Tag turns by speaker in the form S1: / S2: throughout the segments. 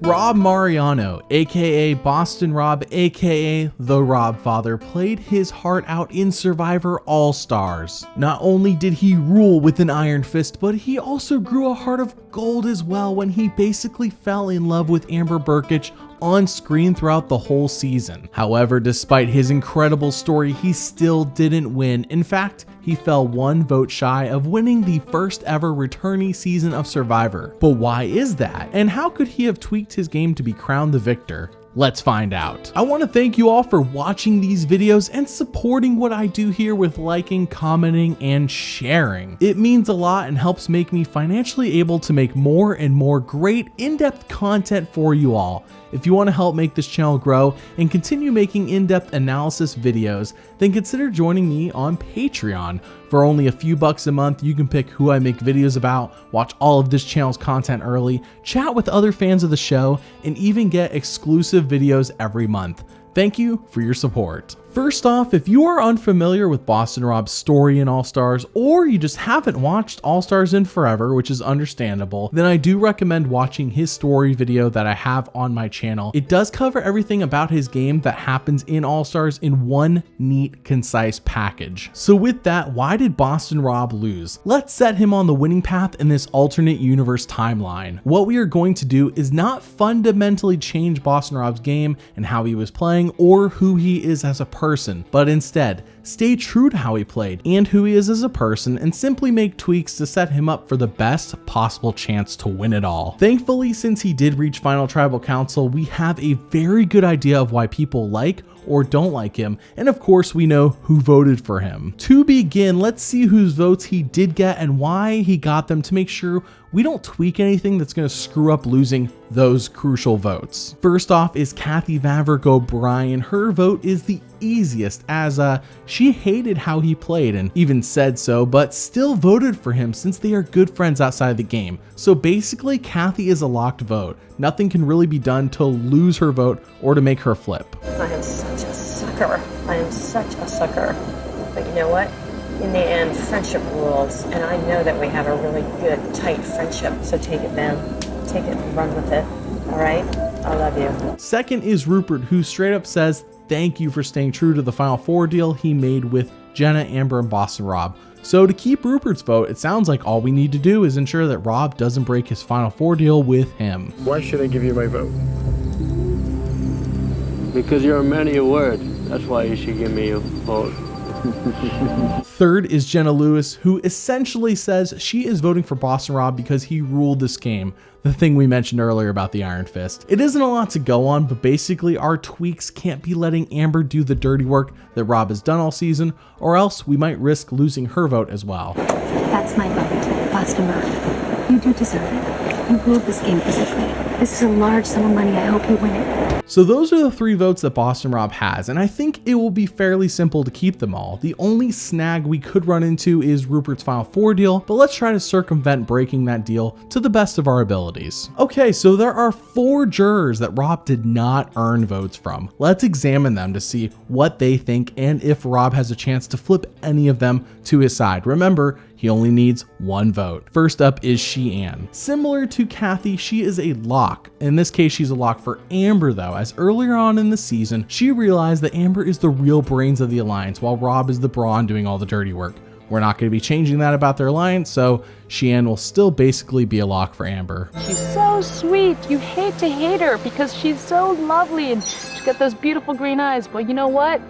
S1: Rob Mariano, aka Boston Rob, aka the Rob Father, played his heart out in Survivor All-Stars. Not only did he rule with an iron fist, but he also grew a heart of gold as well when he basically fell in love with Amber Burkich on screen throughout the whole season. However, despite his incredible story, he still didn't win. In fact, he fell one vote shy of winning the first ever returnee season of Survivor. But why is that? And how could he have tweaked his game to be crowned the victor? Let's find out. I want to thank you all for watching these videos and supporting what I do here with liking, commenting, and sharing. It means a lot and helps make me financially able to make more and more great in-depth content for you all. If you want to help make this channel grow and continue making in-depth analysis videos, then consider joining me on Patreon. For only a few bucks a month, you can pick who I make videos about, watch all of this channel's content early, chat with other fans of the show, and even get exclusive videos every month. Thank you for your support. First off, if you are unfamiliar with Boston Rob's story in All-Stars, or you just haven't watched All-Stars in forever, which is understandable, then I do recommend watching his story video that I have on my channel. It does cover everything about his game that happens in All-Stars in one neat, concise package. So with that, why did Boston Rob lose? Let's set him on the winning path in this alternate universe timeline. What we are going to do is not fundamentally change Boston Rob's game and how he was playing or who he is as a person, but instead stay true to how he played and who he is as a person and simply make tweaks to set him up for the best possible chance to win it all. Thankfully, since he did reach Final Tribal Council, we have a very good idea of why people like or don't like him, and of course we know who voted for him. To begin, let's see whose votes he did get and why he got them to make sure we don't tweak anything that's going to screw up losing those crucial votes. First off is Kathy Vavrek O'Brien. Her vote is the easiest as she hated how he played and even said so, but still voted for him since they are good friends outside the game. So basically Kathy is a locked vote. Nothing can really be done to lose her vote or to make her flip.
S2: I am such a sucker. I am such a sucker. But you know what? In the end, friendship rules, and I know that we have a really good, tight friendship. So take it, Ben. Take it and run with it. All right? I love you.
S1: Second is Rupert, who straight up says thank you for staying true to the Final Four deal he made with Jenna, Amber, and Boston Rob. So to keep Rupert's vote, it sounds like all we need to do is ensure that Rob doesn't break his Final Four deal with him.
S3: Why should I give you my vote?
S4: Because you're a man of your word. That's why you should give me your vote.
S1: Third is Jenna Lewis, who essentially says she is voting for Boston Rob because he ruled this game, the thing we mentioned earlier about the Iron Fist. It isn't a lot to go on, but basically our tweaks can't be letting Amber do the dirty work that Rob has done all season, or else we might risk losing her vote as well.
S5: That's my vote, Boston Rob. You do deserve it. You ruled this game physically. This is a large sum of money. I hope you win it.
S1: So those are the three votes that Boston Rob has, and I think it will be fairly simple to keep them all. The only snag we could run into is Rupert's Final Four deal, but let's try to circumvent breaking that deal to the best of our abilities. Okay, so there are 4 jurors that Rob did not earn votes from. Let's examine them to see what they think and if Rob has a chance to flip any of them to his side. Remember, he only needs 1 vote. First up is Sheann. Similar to Kathy, she is a lock. In this case, she's a lock for Amber though, as earlier on in the season, she realized that Amber is the real brains of the alliance while Rob is the brawn doing all the dirty work. We're not going to be changing that about their alliance, so Sheann will still basically be a lock for Amber.
S6: She's so sweet. You hate to hate her because she's so lovely and she's got those beautiful green eyes. But you know what?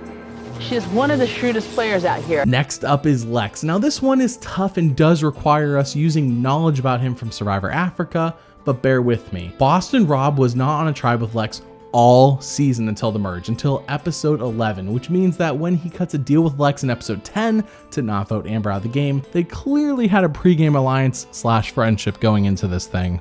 S6: She's one of the shrewdest players out here.
S1: Next up is Lex. Now this one is tough and does require us using knowledge about him from Survivor Africa, but bear with me. Boston Rob was not on a tribe with Lex all season until the merge, until episode 11, which means that when he cuts a deal with Lex in episode 10 to not vote Amber out of the game, they clearly had a pregame alliance / friendship going into this thing.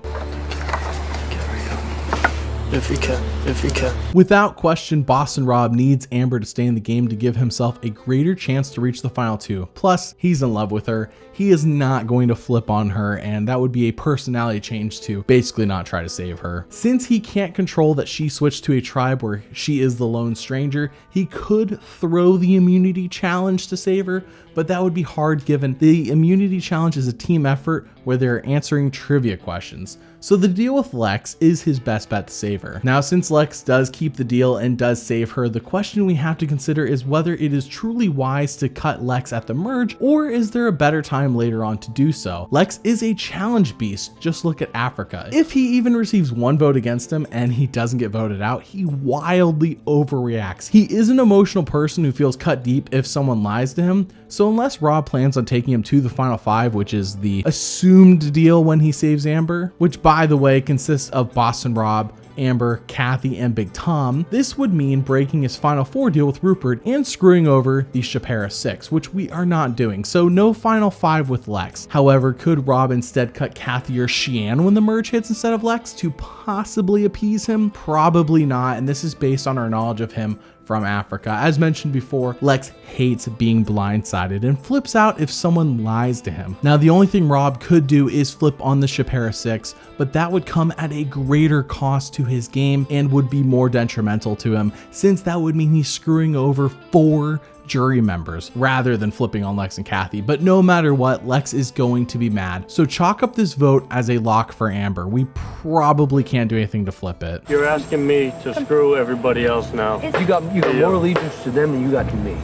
S4: If you can. If you can.
S1: Without question, Boston Rob needs Amber to stay in the game to give himself a greater chance to reach the final two. Plus, he's in love with her. He is not going to flip on her, and that would be a personality change to basically not try to save her. Since he can't control that she switched to a tribe where she is the lone stranger, he could throw the immunity challenge to save her, but that would be hard given the immunity challenge is a team effort where they're answering trivia questions. So the deal with Lex is his best bet to save her. Now, since Lex does keep the deal and does save her, the question we have to consider is whether it is truly wise to cut Lex at the merge, or is there a better time later on to do so? Lex is a challenge beast, just look at Africa. If he even receives one vote against him and he doesn't get voted out, he wildly overreacts. He is an emotional person who feels cut deep if someone lies to him, so unless Rob plans on taking him to the final five, which is the assumed deal when he saves Amber, which by the way consists of Boston Rob, Amber, Kathy, and Big Tom, this would mean breaking his final four deal with Rupert and screwing over the Chapter 6, which we are not doing, so no final five with Lex. However, could Rob instead cut Kathy or Cheyenne when the merge hits instead of Lex to possibly appease him? Probably not, and this is based on our knowledge of him from Africa. As mentioned before, Lex hates being blindsided and flips out if someone lies to him. Now, the only thing Rob could do is flip on the Chapter 6, but that would come at a greater cost to his game and would be more detrimental to him, since that would mean he's screwing over 4 jury members rather than flipping on Lex and Kathy. But no matter what, Lex is going to be mad. So chalk up this vote as a lock for Amber. We probably can't do anything to flip it.
S4: You're asking me to screw everybody else now.
S3: You got more allegiance to them than you got to me.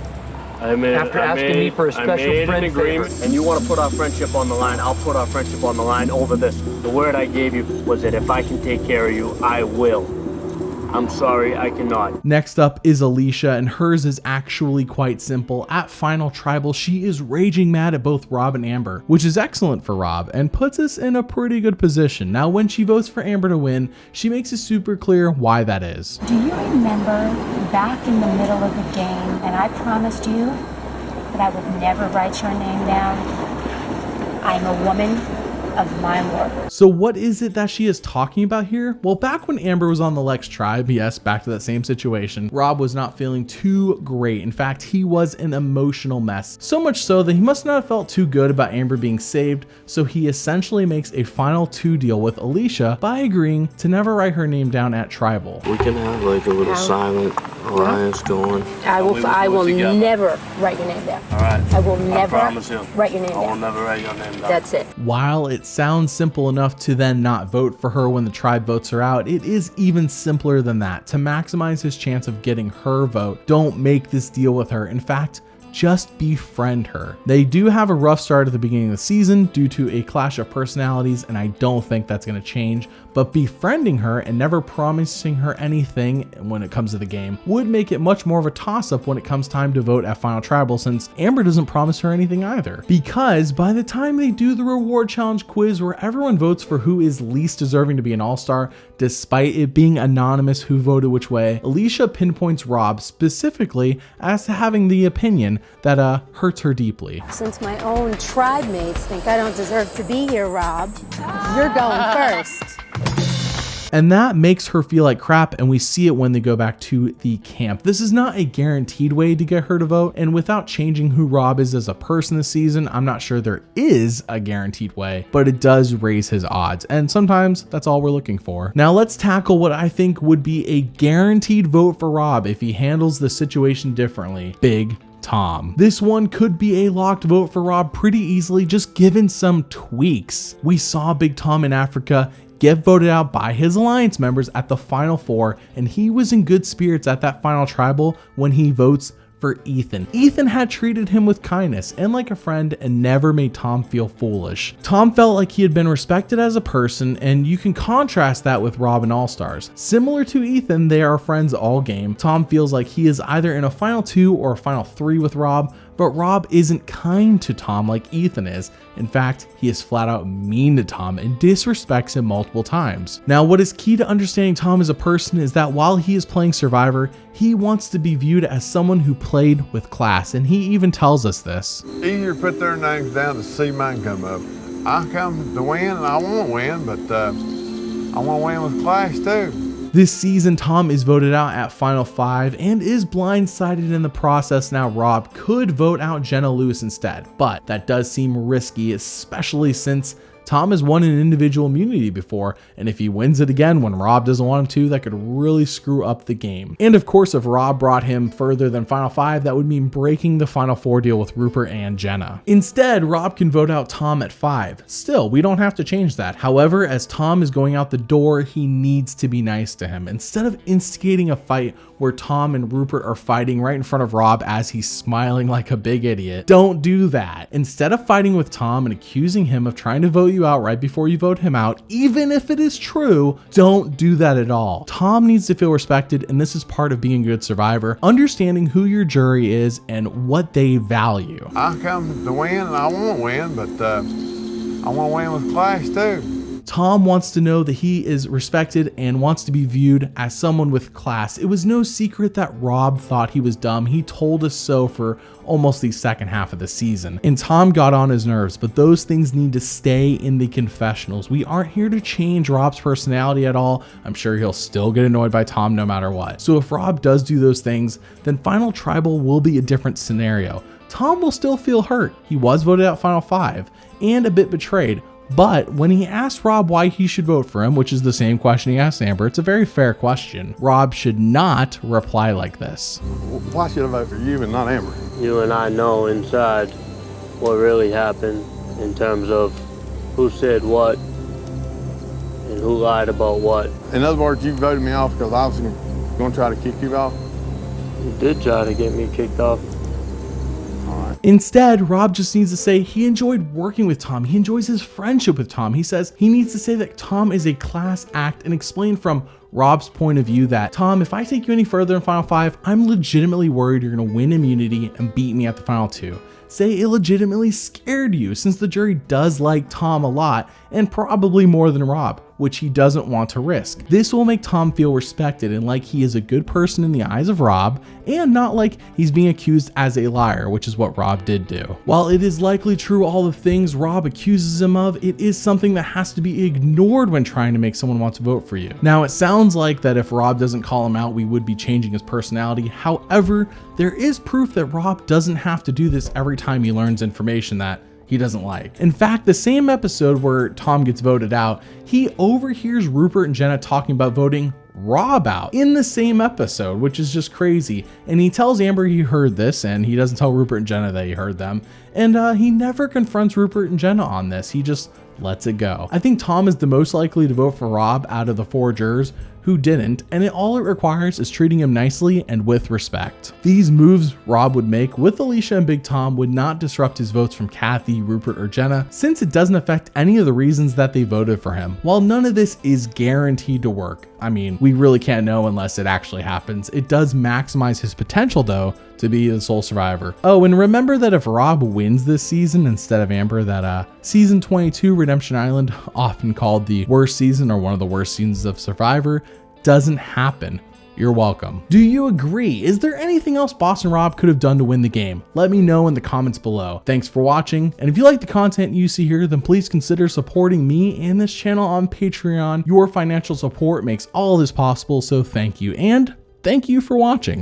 S3: After asking me for a special friend favor.
S4: And you want to put our friendship on the line, I'll put our friendship on the line over this. The word I gave you was that if I can take care of you, I will. I'm sorry, I cannot.
S1: Next up is Alicia, and hers is actually quite simple. At Final Tribal, she is raging mad at both Rob and Amber, which is excellent for Rob and puts us in a pretty good position. Now, when she votes for Amber to win, she makes it super clear why that is.
S5: Do you remember back in the middle of the game, and I promised you that I would never write your name down? I'm a woman of my word.
S1: So what is it that she is talking about here? Well, back when Amber was on the Lex tribe, yes, back to that same situation, Rob was not feeling too great. In fact, he was an emotional mess. So much so that he must not have felt too good about Amber being saved, so he essentially makes a final 2 deal with Alicia by agreeing to never write her name down at tribal.
S4: We can have like a little silent alliance going.
S5: I will never write your name down.
S4: All right.
S5: I will never
S4: promise you.
S5: write your name
S4: I will
S5: down.
S4: never write your name down.
S5: That's it.
S1: While it sounds simple enough to then not vote for her when the tribe votes her out, it is even simpler than that. To maximize his chance of getting her vote, don't make this deal with her. In fact, just befriend her. They do have a rough start at the beginning of the season due to a clash of personalities, and I don't think that's going to change, but befriending her and never promising her anything when it comes to the game would make it much more of a toss-up when it comes time to vote at Final Tribal, since Amber doesn't promise her anything either. Because by the time they do the reward challenge quiz where everyone votes for who is least deserving to be an all-star, despite it being anonymous who voted which way, Alicia pinpoints Rob specifically as to having the opinion that hurts her deeply.
S7: Since my own tribe mates think I don't deserve to be here, Rob, you're going first.
S1: And that makes her feel like crap, and we see it when they go back to the camp. This is not a guaranteed way to get her to vote, and without changing who Rob is as a person this season, I'm not sure there is a guaranteed way, but it does raise his odds, and sometimes that's all we're looking for. Now let's tackle what I think would be a guaranteed vote for Rob if he handles the situation differently. Big Tom. This one could be a locked vote for Rob pretty easily, just given some tweaks. We saw Big Tom in Africa get voted out by his alliance members at the final 4, and he was in good spirits at that final tribal when he votes for Ethan. Ethan had treated him with kindness and like a friend and never made Tom feel foolish. Tom felt like he had been respected as a person, and you can contrast that with Rob and All-Stars. Similar to Ethan, they are friends all game. Tom feels like he is either in a final 2 or a final 3 with Rob, but Rob isn't kind to Tom like Ethan is. In fact, he is flat out mean to Tom and disrespects him multiple times. Now, what is key to understanding Tom as a person is that while he is playing Survivor, he wants to be viewed as someone who played with class, and he even tells us this.
S8: Easier to put their names down to see mine come up. I come to win, and I want to win, but I want to win with class too.
S1: This season, Tom is voted out at Final 5 and is blindsided in the process. Now Rob could vote out Jenna Lewis instead, but that does seem risky, especially since Tom has won an individual immunity before, and if he wins it again when Rob doesn't want him to, that could really screw up the game. And of course, if Rob brought him further than Final 5, that would mean breaking the Final 4 deal with Rupert and Jenna. Instead, Rob can vote out Tom at 5. Still, we don't have to change that. However, as Tom is going out the door, he needs to be nice to him. Instead of instigating a fight where Tom and Rupert are fighting right in front of Rob as he's smiling like a big idiot, don't do that. Instead of fighting with Tom and accusing him of trying to vote you out right before you vote him out, even if it is true, don't do that at all. Tom needs to feel respected, and this is part of being a good survivor, understanding who your jury is and what they value.
S8: I come to win, and I want to win, but I want to win with class too.
S1: Tom wants to know that he is respected and wants to be viewed as someone with class. It was no secret that Rob thought he was dumb. He told us so for almost the second half of the season. And Tom got on his nerves, but those things need to stay in the confessionals. We aren't here to change Rob's personality at all. I'm sure he'll still get annoyed by Tom no matter what. So if Rob does do those things, then Final Tribal will be a different scenario. Tom will still feel hurt. He was voted out Final 5 and a bit betrayed. But when he asked Rob why he should vote for him, which is the same question he asked Amber, it's a very fair question, Rob should not reply like this.
S8: Why should I vote for you and not Amber?
S4: You and I know inside what really happened in terms of who said what and who lied about what.
S8: In other words, you voted me off because I was going to try to kick you off?
S4: You did try to get me kicked off.
S1: Instead, Rob just needs to say he enjoyed working with Tom. He enjoys his friendship with Tom. He says he needs to say that Tom is a class act and explain from Rob's point of view that, Tom, if I take you any further in Final 5, I'm legitimately worried you're going to win immunity and beat me at the Final 2. Say it legitimately scared you, since the jury does like Tom a lot and probably more than Rob, which he doesn't want to risk. This will make Tom feel respected and like he is a good person in the eyes of Rob, and not like he's being accused as a liar, which is what Rob did do. While it is likely true all the things Rob accuses him of, it is something that has to be ignored when trying to make someone want to vote for you. Now, it sounds like that if Rob doesn't call him out, we would be changing his personality. However, there is proof that Rob doesn't have to do this every time he learns information that he doesn't like. In fact, the same episode where Tom gets voted out, he overhears Rupert and Jenna talking about voting Rob out in the same episode, which is just crazy. And he tells Amber he heard this, and he doesn't tell Rupert and Jenna that he heard them. And he never confronts Rupert and Jenna on this. He just lets it go. I think Tom is the most likely to vote for Rob out of the 4 jurors who didn't, and all it requires is treating him nicely and with respect. These moves Rob would make with Alicia and Big Tom would not disrupt his votes from Kathy, Rupert, or Jenna, since it doesn't affect any of the reasons that they voted for him. While none of this is guaranteed to work, I mean, we really can't know unless it actually happens. It does maximize his potential, though, to be the sole survivor. Oh, and remember that if Rob wins this season instead of Amber, that season 22, Redemption Island, often called the worst season or one of the worst seasons of Survivor, doesn't happen. You're welcome. Do you agree? Is there anything else Boston Rob could have done to win the game? Let me know in the comments below. Thanks for watching, and if you like the content you see here, then please consider supporting me and this channel on Patreon. Your financial support makes all this possible, so thank you, and thank you for watching.